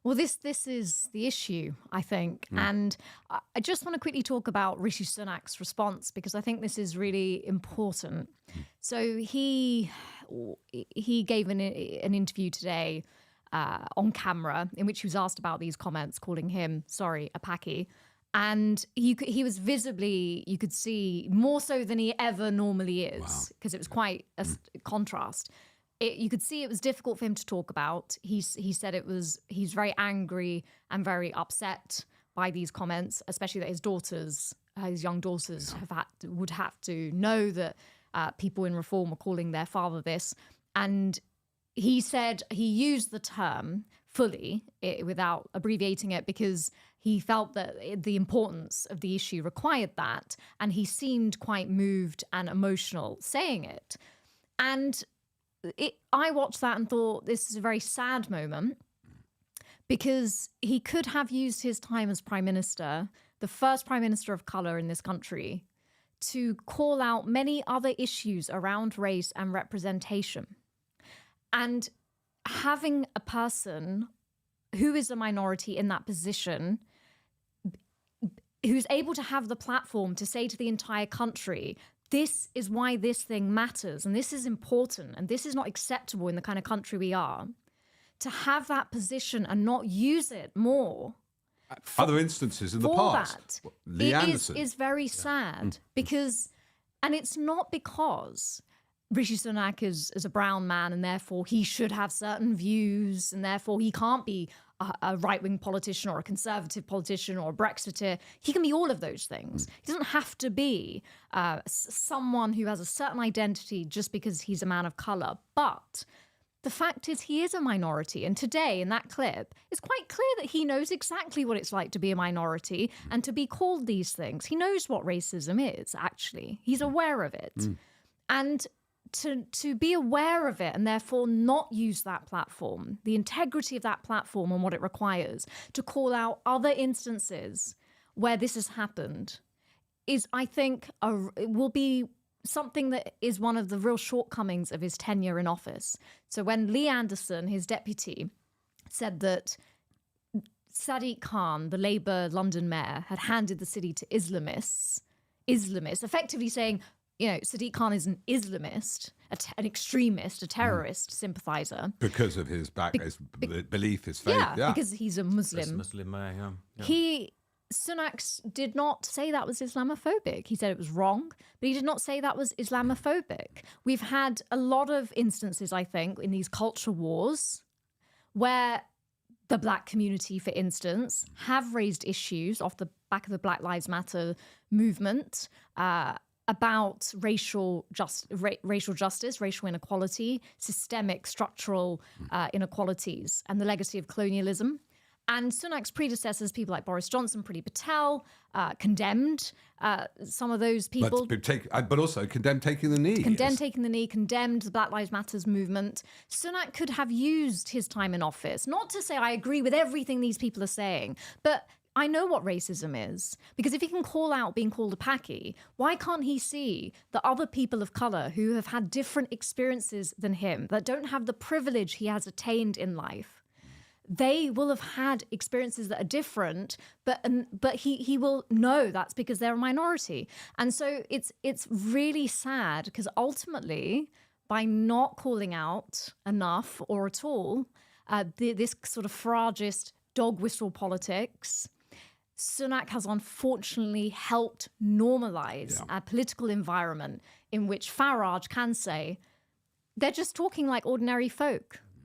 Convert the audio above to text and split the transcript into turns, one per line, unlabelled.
Well, this is the issue, I think. And I just want to quickly talk about Rishi Sunak's response, because I think this is really important. So he gave an interview today on camera in which he was asked about these comments, calling him, a Paki. And he was visibly, you could see, more so than he ever normally is, because it was quite a contrast. You could see it was difficult for him to talk about. He said he's very angry and very upset by these comments, especially that his young daughters would have to know that people in reform are calling their father this. And he said he used the term fully without abbreviating it because he felt that the importance of the issue required that. And he seemed quite moved and emotional saying it. And I watched that and thought this is a very sad moment, because he could have used his time as prime minister, the first prime minister of colour in this country, to call out many other issues around race and representation. And having a person who is a minority in that position, who's able to have the platform to say to the entire country, this is why this thing matters, and this is important, and this is not acceptable in the kind of country we are, to have that position and not use it more.
Other instances in the past. Lee Anderson
is very sad because, and it's not because Rishi Sunak is a brown man and therefore he should have certain views and therefore he can't be a right-wing politician or a conservative politician or a Brexiteer. He can be all of those things. He doesn't have to be someone who has a certain identity just because he's a man of colour. But the fact is he is a minority. And today in that clip, it's quite clear that he knows exactly what it's like to be a minority and to be called these things. He knows what racism is, actually. He's aware of it. And to be aware of it and therefore not use that platform, the integrity of that platform and what it requires, to call out other instances where this has happened is, I think, it will be something that is one of the real shortcomings of his tenure in office. So when Lee Anderson, his deputy, said that Sadiq Khan, the Labour London mayor, had handed the city to Islamists, effectively saying, Sadiq Khan is an Islamist, an extremist, a terrorist sympathiser.
Because of his belief, his faith.
Yeah, because he's a Muslim.
He's a Muslim mayor, yeah.
Sunak did not say that was Islamophobic. He said it was wrong, but he did not say that was Islamophobic. We've had a lot of instances, I think, in these culture wars where the black community, for instance, have raised issues off the back of the Black Lives Matter movement, about racial justice, racial inequality, systemic structural inequalities, and the legacy of colonialism. And Sunak's predecessors, people like Boris Johnson, Priti Patel, condemned some of those people.
But also condemned taking the knee.
Condemned the Black Lives Matter movement. Sunak could have used his time in office, not to say I agree with everything these people are saying, but I know what racism is, because if he can call out being called a Paki, why can't he see that other people of colour who have had different experiences than him, that don't have the privilege he has attained in life, they will have had experiences that are different, but he will know that's because they're a minority. And so it's really sad, because ultimately, by not calling out enough or at all, this sort of Faragist dog whistle politics, Sunak has unfortunately helped normalise a political environment in which Farage can say, they're just talking like ordinary folk.